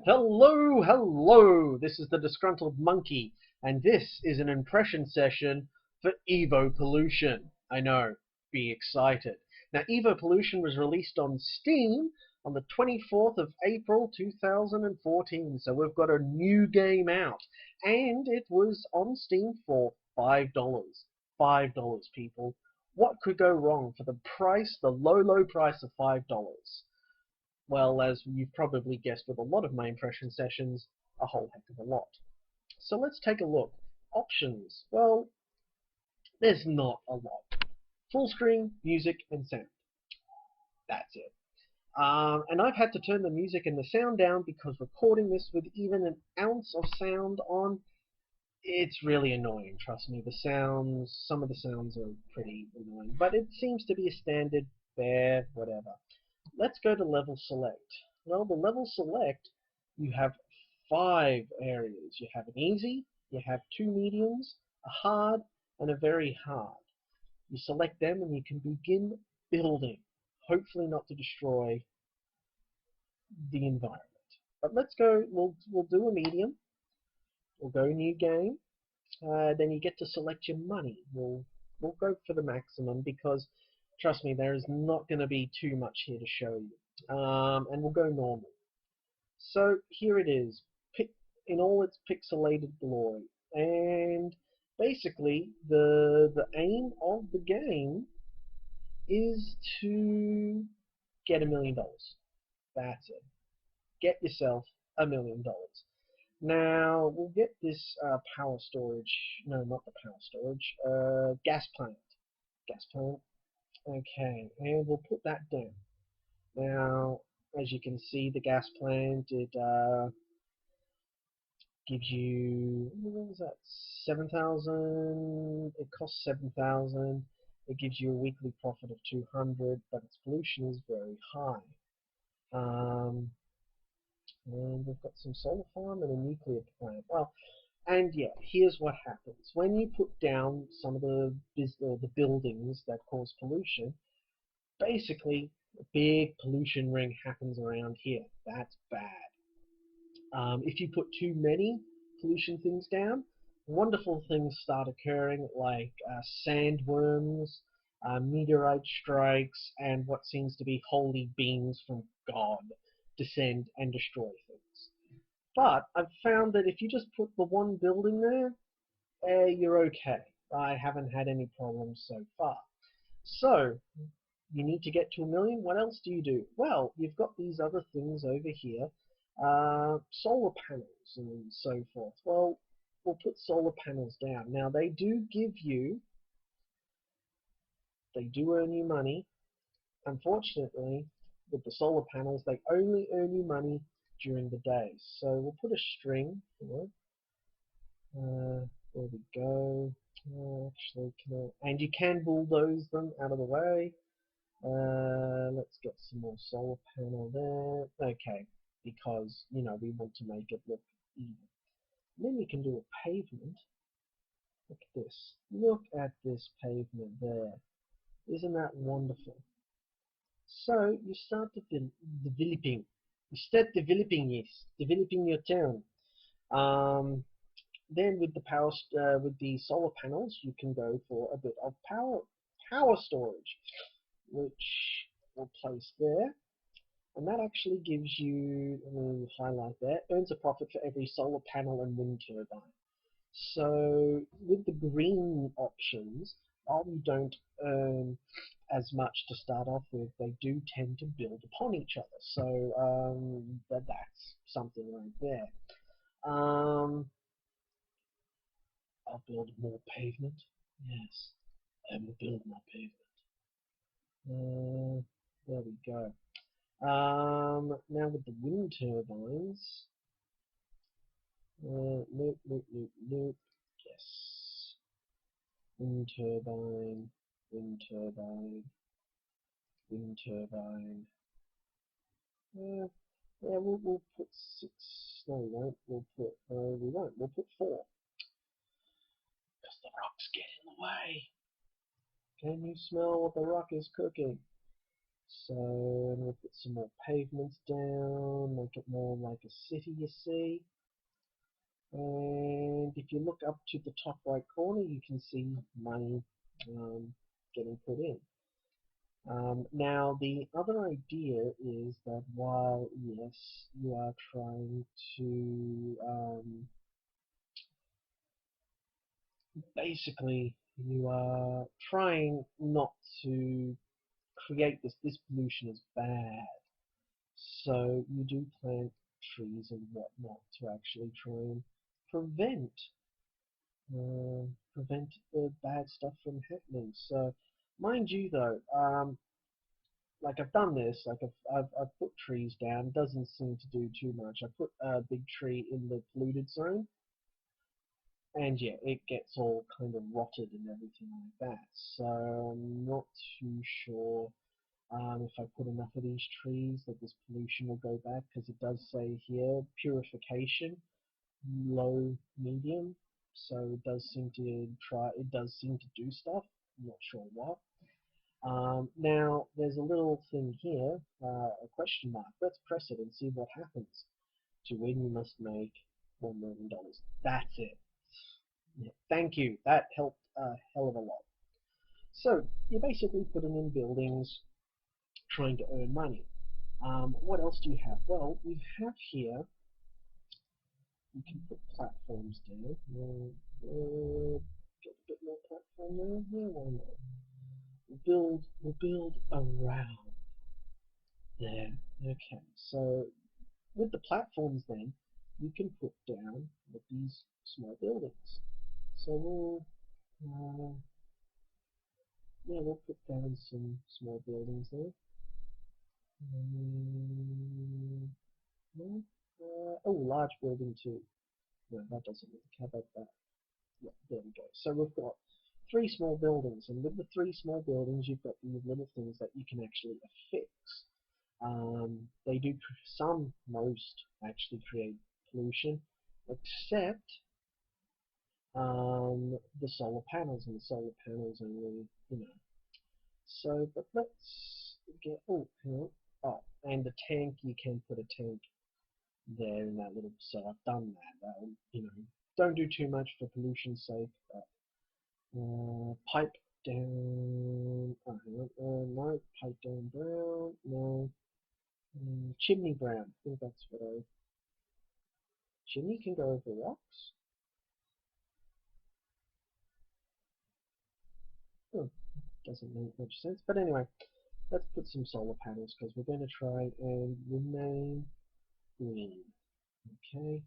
Hello, hello! This is the Disgruntled Monkey, and this is an impression session for Evopollution. I know, be excited. Now, Evopollution was released on Steam on the 24th of April 2014, so we've got a new game out, and it was on Steam for $5. $5, people. What could go wrong for the price, the low, low price of $5? Well, as you've probably guessed with a lot of my impression sessions, a whole heck of a lot. So let's take a look. Options. Well, there's not a lot. Full screen, music, and sound. That's it. And I've had to turn the music and the sound down because recording this with even an ounce of sound on, it's really annoying, trust me. Some of the sounds are pretty annoying, but it seems to be a standard, fair, whatever. Let's go to level select. Well, the level select, you have 5 areas. You have an easy, you have 2 mediums, a hard, and a very hard. You select them and you can begin building. Hopefully not to destroy the environment. But let's go, we'll do a medium. We'll go new game. Then you get to select your money. We'll go for the maximum because trust me, there is not going to be too much here to show you. And we'll go normal. So here it is, in all its pixelated glory. And basically, the aim of the game is to get $1 million. That's it. Get yourself $1 million. Now, we'll get this power storage, no, not the power storage, gas plant. Gas plant. Okay, and we'll put that down. Now, as you can see, the gas plant, it gives you, what was that, 7,000, it costs 7,000, it gives you a weekly profit of 200, but its pollution is very high. And we've got some solar farm and a nuclear plant. Well, and yeah, here's what happens. When you put down some of the buildings that cause pollution, basically a big pollution ring happens around here. That's bad. If you put too many pollution things down, wonderful things start occurring like sandworms, meteorite strikes, and what seems to be holy beings from God descend and destroy things. But I've found that if you just put the one building there, you're okay. I haven't had any problems so far. So, you need to get to 1 million. What else do you do? Well, you've got these other things over here, solar panels and so forth. Well, we'll put solar panels down. Now, they do earn you money. Unfortunately, with the solar panels, they only earn you money during the day. So we'll put a string. There we go. Actually, and you can bulldoze them out of the way. Let's get some more solar panel there. Okay, because we want to make it look even. Then you can do a pavement. Look at this. Look at this pavement there. Isn't that wonderful? So you start developing. You start developing this, developing your town. Then with the solar panels, you can go for a bit of power storage, which we'll place there. And that actually gives you, let me highlight that, earns a profit for every solar panel and wind turbine. So with the green options, while you don't earn as much to start off with, they do tend to build upon each other. So that's something right there. I'll build more pavement. Yes, I will build more pavement. There we go. Now with the wind turbines, nope, nope, nope, nope. Yes, wind turbine, wind turbine, wind turbine. Yeah, we'll put 6. No, we won't. We won't. We'll put 4. Because the rocks get in the way. Can you smell what the rock is cooking? So we'll put some more pavements down, make it more like a city, you see. And if you look up to the top right corner, you can see money getting put in. Now, the other idea is that while, yes, you are trying to, basically, you are trying not to create this pollution is bad. So you do plant trees and whatnot to actually try and prevent prevent the bad stuff from happening. So, mind you, though, like I've done this, like I've put trees down. Doesn't seem to do too much. I put a big tree in the polluted zone, and yeah, it gets all kind of rotted and everything like that. So I'm not too sure if I put enough of these trees that this pollution will go back, because it does say here purification, low, medium. So it does seem to try. It does seem to do stuff. I'm not sure what. Now there's a little thing here, a question mark. Let's press it and see what happens. To win, you must make $1 million. That's it. Yeah, thank you. That helped a hell of a lot. So you're basically putting in buildings, trying to earn money. What else do you have? Well, we have here. You can put platforms down. Get a bit more platform there. Yeah, why not? We'll build around there. Okay, so with the platforms then, you can put down with these small buildings. So we'll put down some small buildings there. No, oh, large building too. No, that doesn't really cover that. Yeah, there we go. So we've got three small buildings, and with the three small buildings, you've got these little things that you can actually affix. They do most actually create pollution, except the solar panels, and the solar panels only, you know. So, but let's get, oh, hang on. Oh, and the tank, you can put a tank there in that little, so I've done that. You know, don't do too much for pollution's sake, but pipe down, oh, hang on, no, pipe down brown, no, chimney brown, I think that's what I, chimney can go over rocks? Oh, doesn't make much sense, but anyway, let's put some solar panels, because we're going to try and remain green, okay,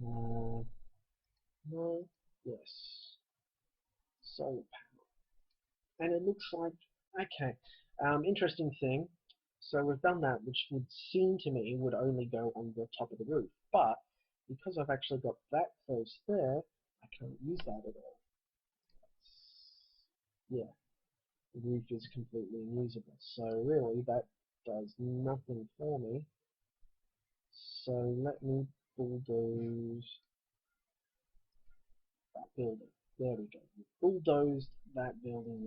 no, yes, solar panel, and it looks like, okay, interesting thing, so we've done that, which would seem to me would only go on the top of the roof, but because I've actually got that close there, I can't use that at all. Yeah, the roof is completely unusable, so really that does nothing for me. So let me bulldoze that building. There we go. We bulldozed that building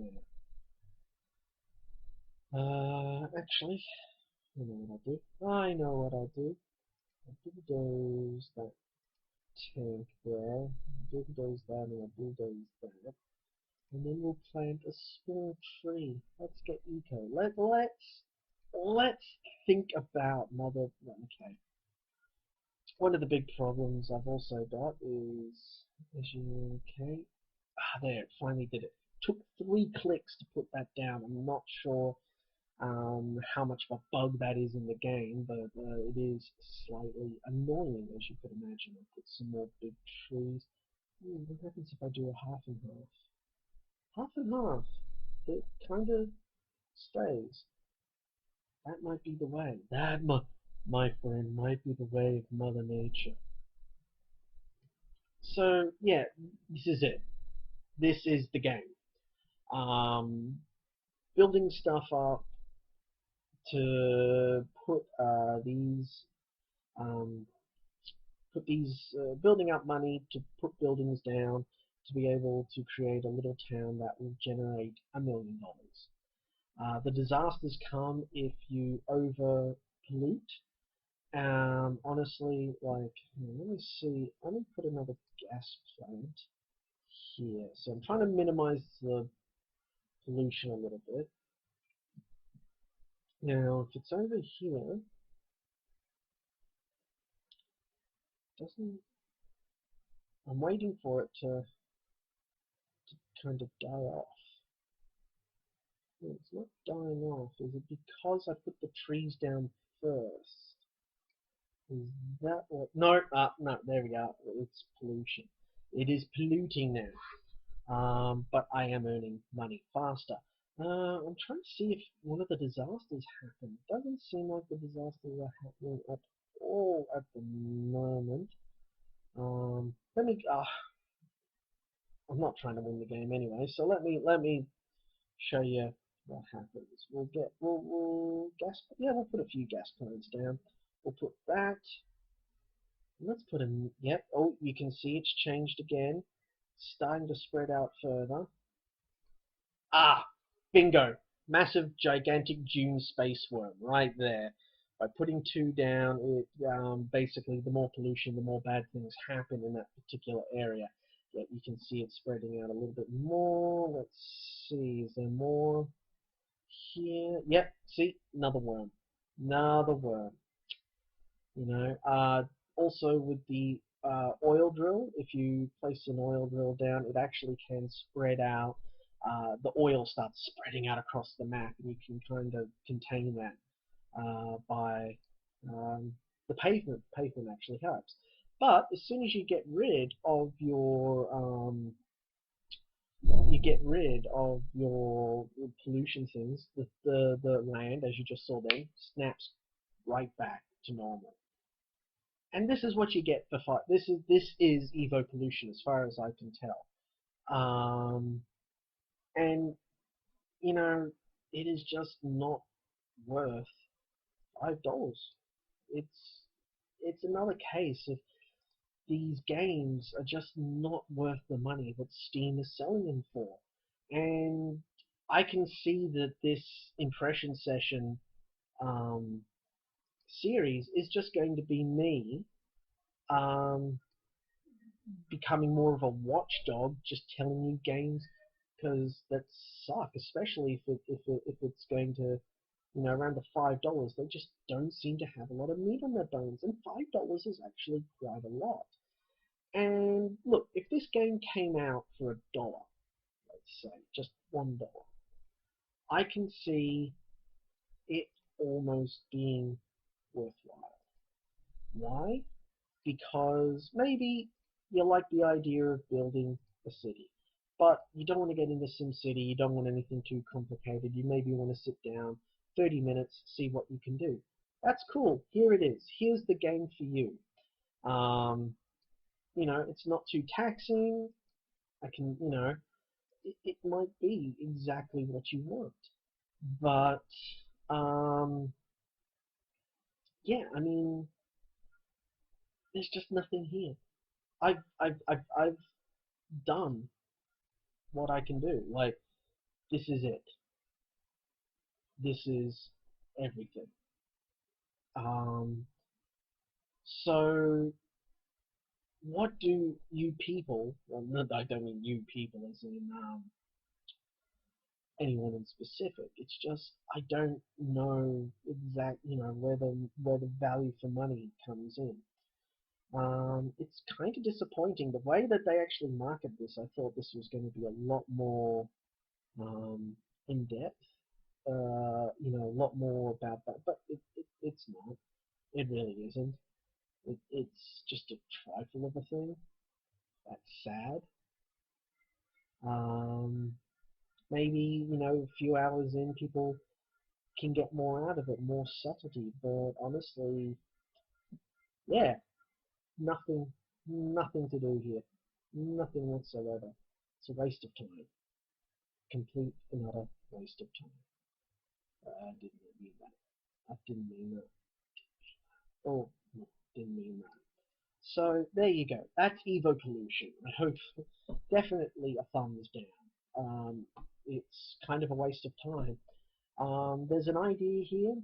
there. Actually, I know what I'll do. I know what I'll do. I'll bulldoze that tank there. Bulldoze that and I'll bulldoze that. And then we'll plant a small tree. Let's get eco. Let's think about mother. Okay. One of the big problems I've also got is, okay, there, it finally did it. Took 3 clicks to put that down. I'm not sure how much of a bug that is in the game, but it is slightly annoying, as you could imagine. I'll put some more big trees. What happens if I do a half and half? Half and half. It kind of stays. That might be the way. That, my friend, might be the way of Mother Nature. So, yeah, this is it. This is the game. Building stuff up to put um, building up money to put buildings down to be able to create a little town that will generate $1 million. The disasters come if you over pollute. Honestly, like, let me see. Let me put another gas plant here. So I'm trying to minimize the pollution a little bit. Now, if it's over here, doesn't. I'm waiting for it to kind of die off. It's not dying off. Is it because I put the trees down first? Is that what? No, no, there we go. It's pollution. It is polluting now. But I am earning money faster. I'm trying to see if one of the disasters happened. Doesn't seem like the disasters are happening at all at the moment. Let me. I'm not trying to win the game anyway, so let me show you what happens. We'll gas. Yeah, we'll put a few gas plants down. We'll put that. Let's put a. Yep. Oh, you can see it's changed again. Starting to spread out further. Ah, bingo. Massive, gigantic Dune space worm right there. By putting two down, it basically the more pollution, the more bad things happen in that particular area. Yet you can see it spreading out a little bit more. Let's see, is there more here? Yep, see, another worm. Another worm. You know, also with the oil drill, if you place an oil drill down, it actually can spread out. The oil starts spreading out across the map, and you can kind of contain that by the pavement. Pavement actually helps. But as soon as you get rid of your pollution things, the land, as you just saw then, snaps right back to normal. And this is what you get for fight. This is Evopollution as far as I can tell. And you know, it is just not worth $5. It's another case of these games are just not worth the money that Steam is selling them for. And I can see that this impression session um, series is just going to be me um, becoming more of a watchdog, just telling you games because that suck, especially if it's going to, you know, around the $5. They just don't seem to have a lot of meat on their bones, and $5 is actually quite a lot. And look, if this game came out for $1, let's say just $1, I can see it almost being worthwhile. Why? Because maybe you like the idea of building a city, but you don't want to get into SimCity, you don't want anything too complicated, you maybe want to sit down 30 minutes, see what you can do. That's cool, here it is, here's the game for you. You know, it's not too taxing, you know, it might be exactly what you want. But, yeah, I mean, there's just nothing here. I've done what I can do. Like, this is it. This is everything. Um, so, what do you people, well, not, I don't mean you people as in anyone in specific, it's just, I don't know you know, where the value for money comes in. It's kind of disappointing. The way that they actually market this, I thought this was going to be a lot more in depth, you know, a lot more about that, but it's not. It really isn't. It's just a trifle of a thing. That's sad. Um, Maybe, you know, a few hours in, people can get more out of it, more subtlety, but honestly, yeah, nothing, nothing to do here. Nothing whatsoever. It's a waste of time. Complete and utter waste of time. I didn't mean that. I didn't mean that. Oh, no, didn't mean that. So there you go. That's Evopollution. I hope definitely a thumbs down. It's kind of a waste of time. There's an idea here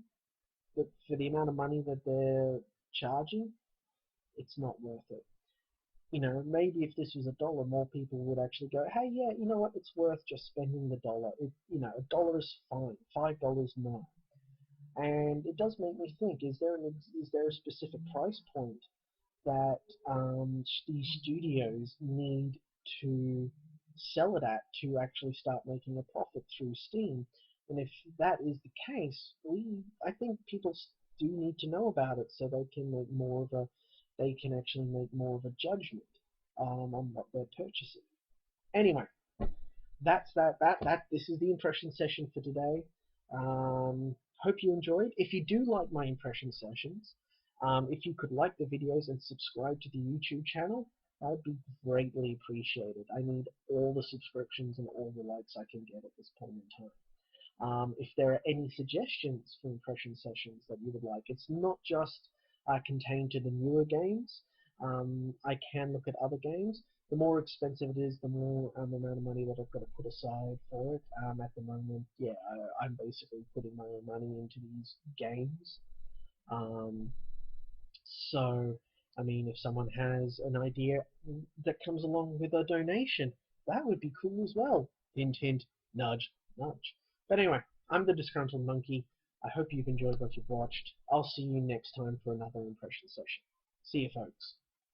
that for the amount of money that they're charging, it's not worth it. Maybe if this was $1, more people would actually go, hey, yeah, you know what, it's worth just spending the dollar. $1 is fine, $5 no. And it does make me think: is there a specific price point that these studios need to sell it at to actually start making a profit through Steam? And if that is the case, I think people do need to know about it so they can actually make more of a judgment on what they're purchasing. Anyway, that's that. This is the impression session for today. Hope you enjoyed. If you do like my impression sessions, if you could like the videos and subscribe to the YouTube channel, that would be greatly appreciated. I need all the subscriptions and all the likes I can get at this point in time. If there are any suggestions for impression sessions that you would like, it's not just contained to the newer games. I can look at other games. The more expensive it is, the more amount of money that I've got to put aside for it. At the moment, yeah, I'm basically putting my own money into these games. Um, so, I mean, if someone has an idea that comes along with a donation, that would be cool as well. Hint, hint, nudge, nudge. But anyway, I'm the Disgruntled Monkey. I hope you've enjoyed what you've watched. I'll see you next time for another impression session. See you, folks.